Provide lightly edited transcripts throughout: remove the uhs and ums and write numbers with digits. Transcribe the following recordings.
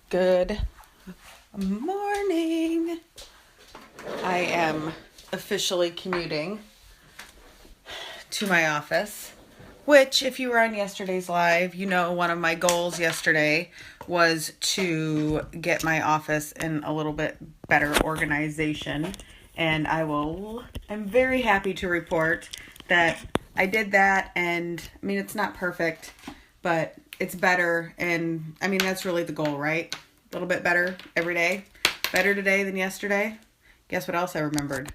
Good morning. I am officially commuting to my office, which, if you were on yesterday's live, you know one of my goals yesterday was to get my office in a little bit better organization. And I'm very happy to report that I did that. And I mean, it's not perfect, but it's better. And I mean, that's really the goal, right? A little bit better every day. Better today than yesterday. Guess what else I remembered?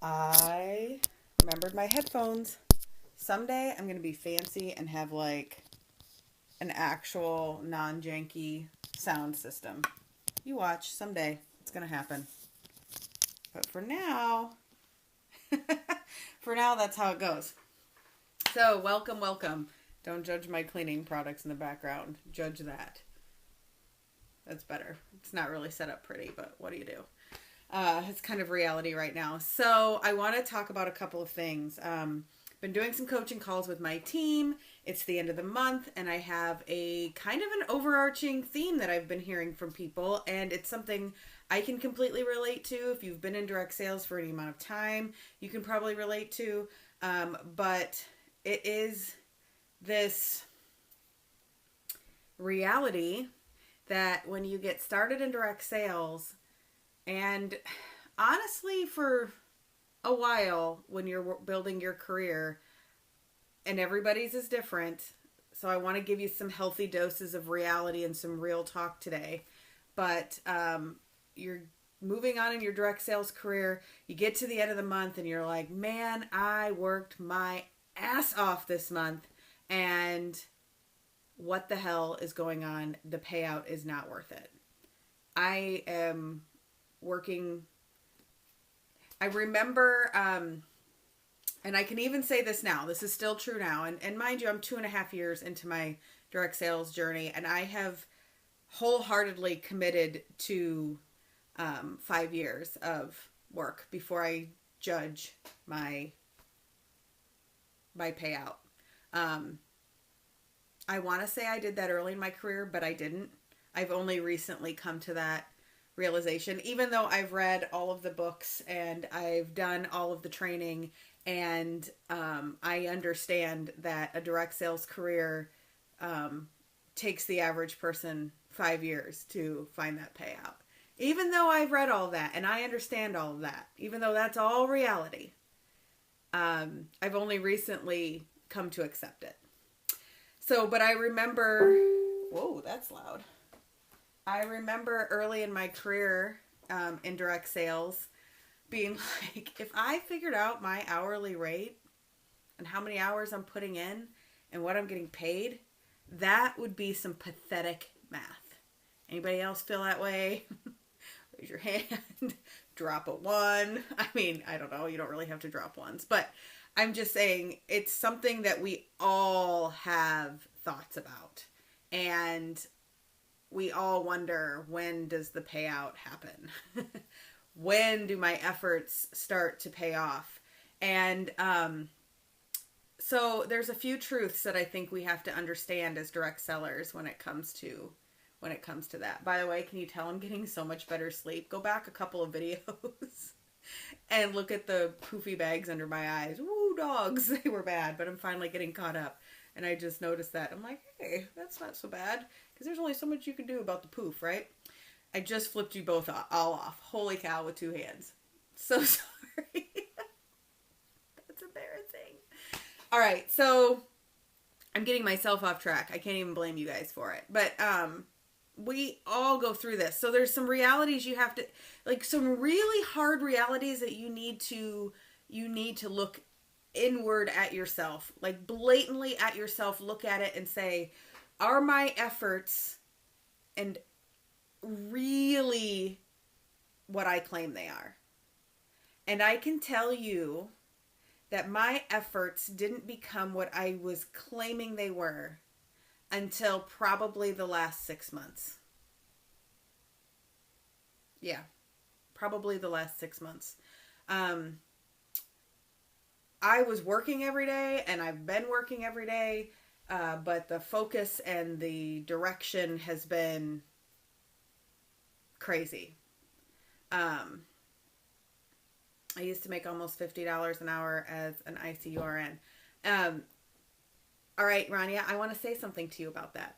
I remembered my headphones. Someday I'm going to be fancy and have like an actual non janky sound system. You watch, someday it's going to happen. But for now, that's how it goes. So, welcome, welcome. Don't judge my cleaning products in the background. Judge that. That's better. It's not really set up pretty, but what do you do? It's kind of reality right now. So I want to talk about a couple of things. Been doing some coaching calls with my team. It's the end of the month, and I have a kind of an overarching theme that I've been hearing from people, and it's something I can completely relate to. If you've been in direct sales for any amount of time, you can probably relate to. But it is this reality that when you get started in direct sales, and honestly, for a while when you're building your career, and everybody's is different, so I want to give you some healthy doses of reality and some real talk today. But you're moving on in your direct sales career, you get to the end of the month and you're like, man, I worked my ass off this month, and what the hell is going on? The payout is not worth it. I am working. I remember, and I can even say this now. This is still true now. And mind you, I'm 2.5 years into my direct sales journey, and I have wholeheartedly committed to 5 years of work before I judge my payout. I want to say I did that early in my career, but I didn't. I've only recently come to that realization, even though I've read all of the books and I've done all of the training, and I understand that a direct sales career takes the average person 5 years to find that payout. Even though I've read all that and I understand all of that, even though that's all reality, I've only recently come to accept it. So, but I remember, whoa, that's loud. I remember early in my career in direct sales being like, if I figured out my hourly rate and how many hours I'm putting in and what I'm getting paid, that would be some pathetic math. Anybody else feel that way? Raise your hand. Drop a one. I mean, I don't know. You don't really have to drop ones, but I'm just saying it's something that we all have thoughts about. And we all wonder, when does the payout happen? When do my efforts start to pay off? And so there's a few truths that I think we have to understand as direct sellers when it comes to that. By the way, can you tell I'm getting so much better sleep? Go back a couple of videos and look at the poofy bags under my eyes. Woo, dogs. They were bad, but I'm finally getting caught up. And I just noticed that. I'm like, hey, that's not so bad. Because there's only so much you can do about the poof, right? I just flipped you both all off. Holy cow, with 2 hands. So sorry. That's embarrassing. All right, so I'm getting myself off track. I can't even blame you guys for it. But we all go through this. So there's some realities you have to, like some really hard realities that you need to look inward at yourself, like blatantly at yourself, look at it and say, are my efforts and really what I claim they are? And I can tell you that my efforts didn't become what I was claiming they were until probably the last 6 months. Yeah, probably the last 6 months. I was working every day, and I've been working every day. but the focus and the direction has been crazy. I used to make almost $50 an hour as an ICURN. All right, Rania, I want to say something to you about that.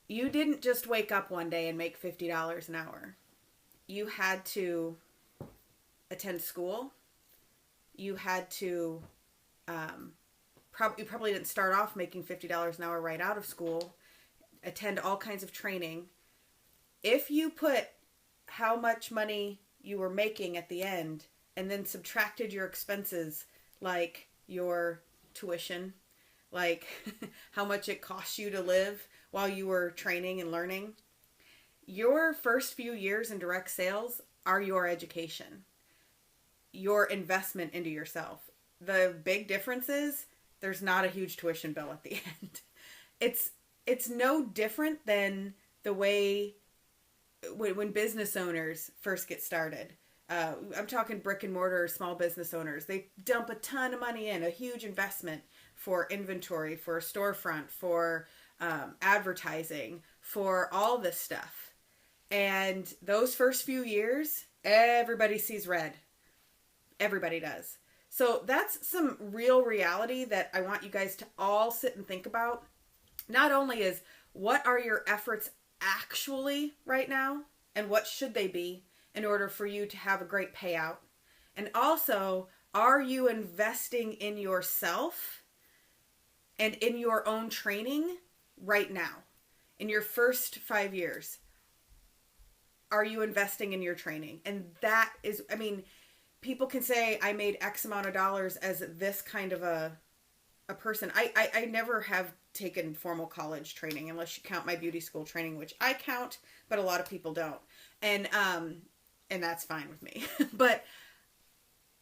You didn't just wake up one day and make $50 an hour. You had to attend school. You had to, you probably didn't start off making $50 an hour right out of school. Attend all kinds of training. If you put how much money you were making at the end and then subtracted your expenses, like your tuition, like how much it costs you to live while you were training and learning, your first few years in direct sales are your education, your investment into yourself. The big difference is there's not a huge tuition bill at the end. It's no different than the way when business owners first get started. I'm talking brick and mortar small business owners. They dump a ton of money in, a huge investment for inventory, for a storefront, for advertising, for all this stuff. And those first few years, everybody sees red. Everybody does. So that's some real reality that I want you guys to all sit and think about. Not only is what are your efforts actually right now, and what should they be in order for you to have a great payout, and also, are you investing in yourself and in your own training right now? In your first 5 years, are you investing in your training? And that is, I mean, people can say I made X amount of dollars as this kind of a person. I never have taken formal college training unless you count my beauty school training, which I count, but a lot of people don't. And that's fine with me. But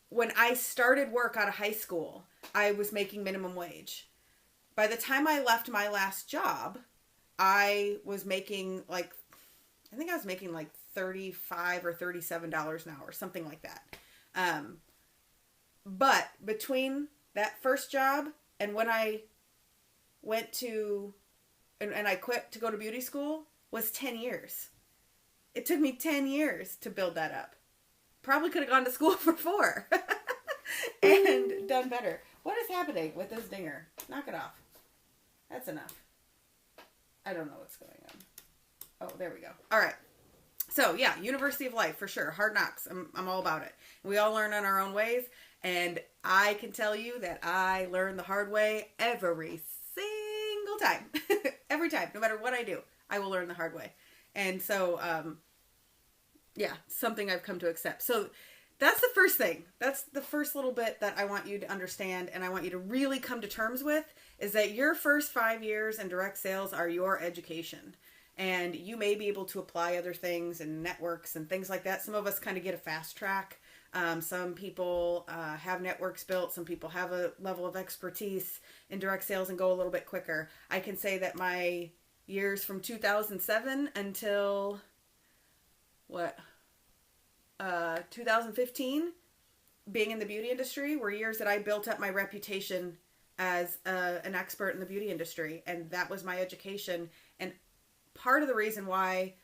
when I started work out of high school, I was making minimum wage. By the time I left my last job, I was making like $35 or $37 an hour, something like that. But between that first job and when I went to, and I quit to go to beauty school, was 10 years. It took me 10 years to build that up. Probably could have gone to school for 4 and done better. What is happening with this dinger? Knock it off. That's enough. I don't know what's going on. Oh, there we go. All right. So yeah, University of Life for sure. Hard knocks. I'm all about it. We all learn in our own ways. And I can tell you that I learn the hard way every single time. Every time. No matter what I do, I will learn the hard way. And so, yeah, something I've come to accept. So that's the first thing. That's the first little bit that I want you to understand and I want you to really come to terms with, is that your first 5 years in direct sales are your education. And you may be able to apply other things and networks and things like that. Some of us kind of get a fast track. Some people have networks built. Some people have a level of expertise in direct sales and go a little bit quicker. I can say that my years from 2007 until 2015, being in the beauty industry, were years that I built up my reputation as an expert in the beauty industry. And that was my education. And part of the reason why,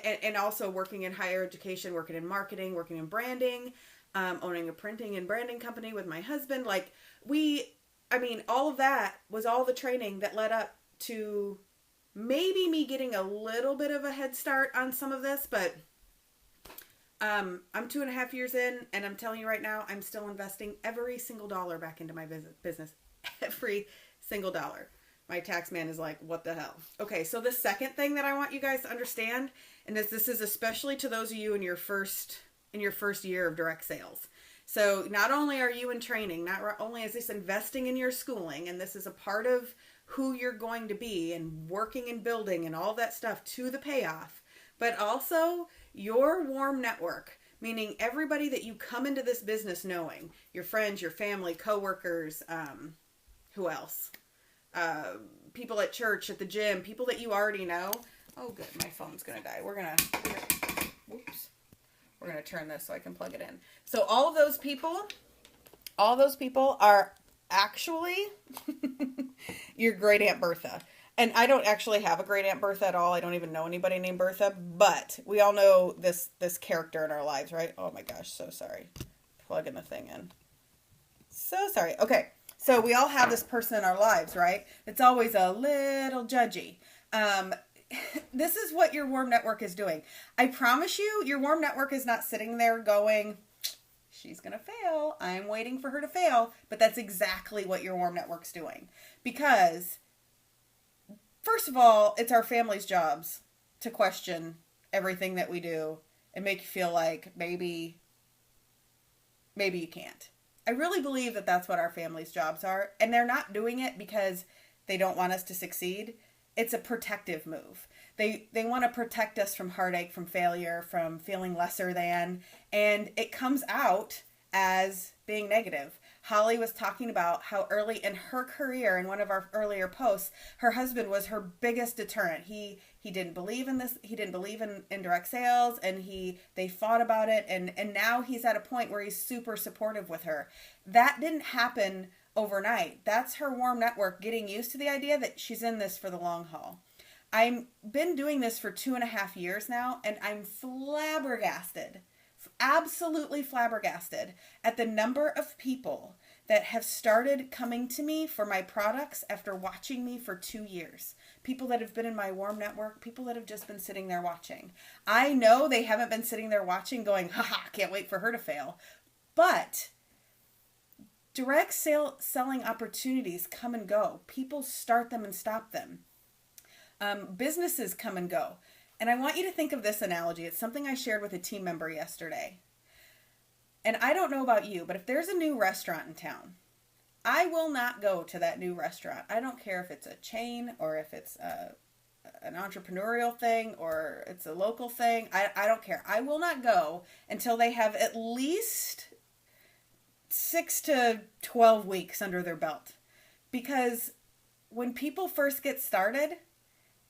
and also working in higher education, working in marketing, working in branding, owning a printing and branding company with my husband, all of that was all the training that led up to maybe me getting a little bit of a head start on some of this, but I'm 2.5 years in, and I'm telling you right now, I'm still investing every single dollar back into my business. Every single dollar. My tax man is like, what the hell? Okay, so the second thing that I want you guys to understand, and this is especially to those of you in your first year of direct sales. So not only are you in training, not only is this investing in your schooling, and this is a part of who you're going to be and working and building and all that stuff to the payoff, but also your warm network, meaning everybody that you come into this business knowing, your friends, your family, coworkers, who else? People at church, at the gym, people that you already know. Oh, good. My phone's going to die. We're going to turn this so I can plug it in. So all those people are actually your Great Aunt Bertha. And I don't actually have a Great Aunt Bertha at all. I don't even know anybody named Bertha, but we all know this character in our lives, right? Oh my gosh, so sorry. Plugging the thing in. So sorry. Okay. So we all have this person in our lives, right? It's always a little judgy. This is what your warm network is doing. I promise you, your warm network is not sitting there going, she's going to fail. I'm waiting for her to fail. But that's exactly what your warm network's doing. Because, first of all, it's our family's jobs to question everything that we do and make you feel like maybe you can't. I really believe that that's what our family's jobs are. And they're not doing it because they don't want us to succeed. It's a protective move. They want to protect us from heartache, from failure, from feeling lesser than. And it comes out as being negative. Holly was talking about how early in her career, in one of our earlier posts, her husband was her biggest deterrent. He didn't believe in this. He didn't believe in direct sales, and they fought about it. And now he's at a point where he's super supportive with her. That didn't happen overnight. That's her warm network getting used to the idea that she's in this for the long haul. I've been doing this for 2.5 years now, and I'm flabbergasted, absolutely flabbergasted at the number of people that have started coming to me for my products after watching me for 2 years. People that have been in my warm network, people that have just been sitting there watching. I know they haven't been sitting there watching going, haha, can't wait for her to fail. But direct selling opportunities come and go. People start them and stop them. Businesses come and go. And I want you to think of this analogy. It's something I shared with a team member yesterday. And I don't know about you, but if there's a new restaurant in town, I will not go to that new restaurant. I don't care if it's a chain or if it's an entrepreneurial thing or it's a local thing. I don't care. I will not go until they have at least 6 to 12 weeks under their belt. Because when people first get started,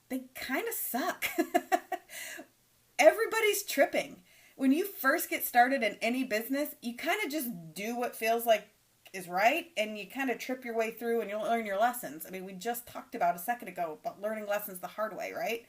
they kind of suck. Everybody's tripping. When you first get started in any business, you kind of just do what feels like is right, and you kind of trip your way through and you'll learn your lessons. I mean, we just talked about a second ago about learning lessons the hard way, right?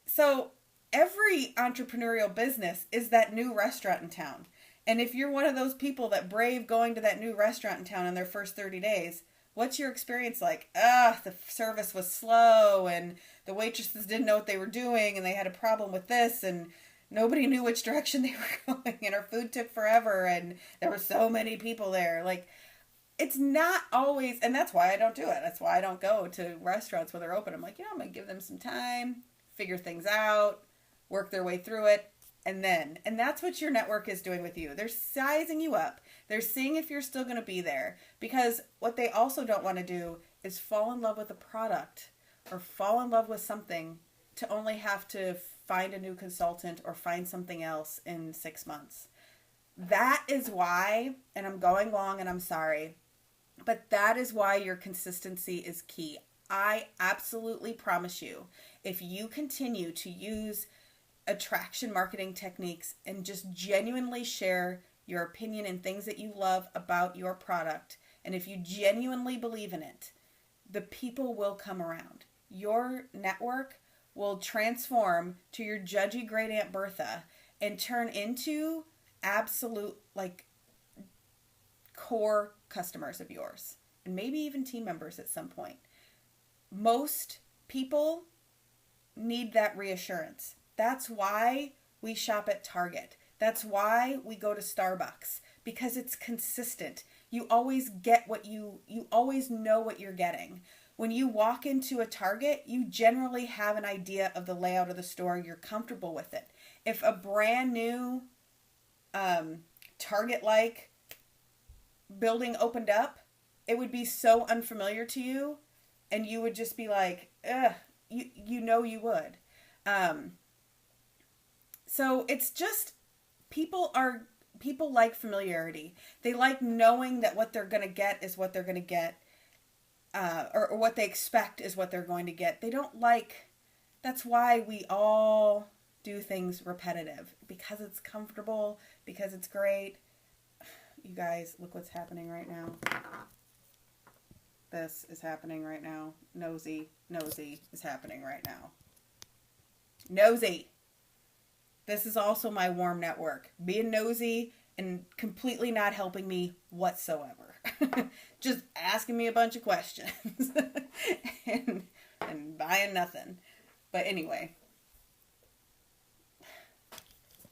So every entrepreneurial business is that new restaurant in town. And if you're one of those people that brave going to that new restaurant in town in their first 30 days, what's your experience like? The service was slow and the waitresses didn't know what they were doing and they had a problem with this and nobody knew which direction they were going and our food took forever and there were so many people there. Like, it's not always, and that's why I don't do it. That's why I don't go to restaurants when they're open. I'm like, I'm going to give them some time, figure things out, work their way through it. And that's what your network is doing with you. They're sizing you up. They're seeing if you're still going to be there. Because what they also don't want to do is fall in love with a product or fall in love with something to only have to find a new consultant or find something else in 6 months. That is why, and I'm going long and I'm sorry, but that is why your consistency is key. I absolutely promise you, if you continue to use attraction marketing techniques and just genuinely share your opinion and things that you love about your product, and if you genuinely believe in it, the people will come around. Your network will transform to your judgy Great Aunt Bertha and turn into absolute, like, core customers of yours, and maybe even team members at some point. Most people need that reassurance. That's why we shop at Target. That's why we go to Starbucks, because it's consistent. You always get what you always know what you're getting. When you walk into a Target, you generally have an idea of the layout of the store. You're comfortable with it. If a brand new Target-like building opened up, it would be so unfamiliar to you, and you would just be like, ugh, you would. So it's just, people like familiarity. They like knowing that what they're going to get is what they're going to get, or what they expect is what they're going to get. They don't like, that's why we all do things repetitive, because it's comfortable, because it's great. You guys, look what's happening right now. This is happening right now. Nosy is happening right now. Nosy. This is also my warm network. Being nosy and completely not helping me whatsoever. Just asking me a bunch of questions and buying nothing. But anyway,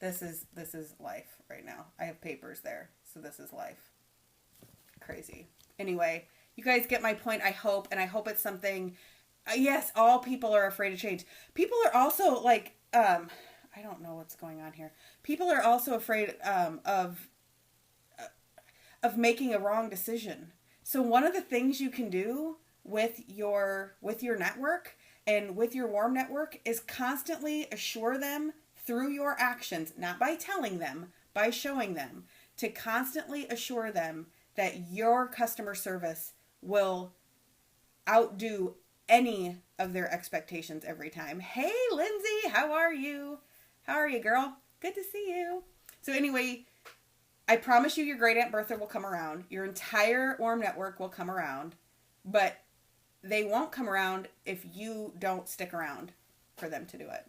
this is life right now. I have papers there, so this is life. Crazy. Anyway, you guys get my point, I hope, and I hope it's something. Yes, all people are afraid of change. People are also like, I don't know what's going on here. People are also afraid of making a wrong decision. So one of the things you can do with your network and with your warm network is constantly assure them through your actions, not by telling them, by showing them, to constantly assure them that your customer service will outdo any of their expectations every time. Hey, Lindsay, how are you? How are you, girl? Good to see you. So anyway, I promise you your Great Aunt Bertha will come around. Your entire warm network will come around. But they won't come around if you don't stick around for them to do it.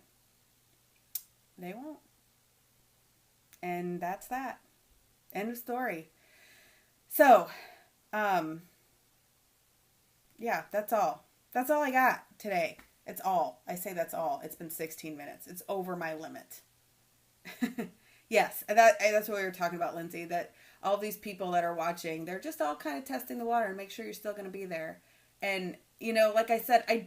They won't. And that's that. End of story. So, yeah, that's all. That's all I got today. It's all. I say that's all. It's been 16 minutes. It's over my limit. Yes, that's what we were talking about, Lindsay, that all these people that are watching, they're just all kind of testing the water and make sure you're still going to be there. And, you know, like I said, I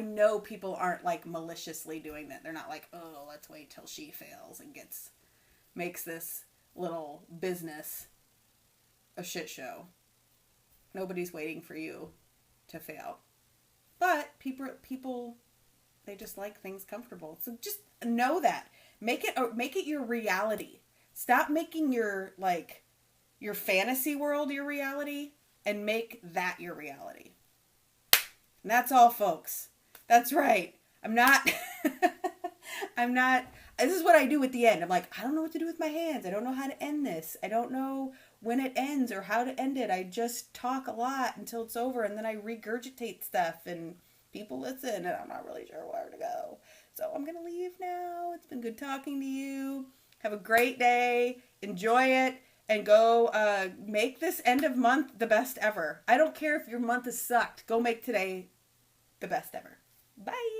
know people aren't like maliciously doing that. They're not like, oh, let's wait till she fails and makes this little business a shit show. Nobody's waiting for you to fail. But people, they just like things comfortable. So just know that. Make it your reality. Stop making your fantasy world your reality and make that your reality. And that's all, folks. That's right. I'm not, this is what I do at the end. I'm like, I don't know what to do with my hands. I don't know how to end this. I don't know when it ends or how to end it. I just talk a lot until it's over, and then I regurgitate stuff and people listen, and I'm not really sure where to go. So I'm going to leave now. It's been good talking to you. Have a great day. Enjoy it. And go make this end of month the best ever. I don't care if your month has sucked. Go make today the best ever. Bye.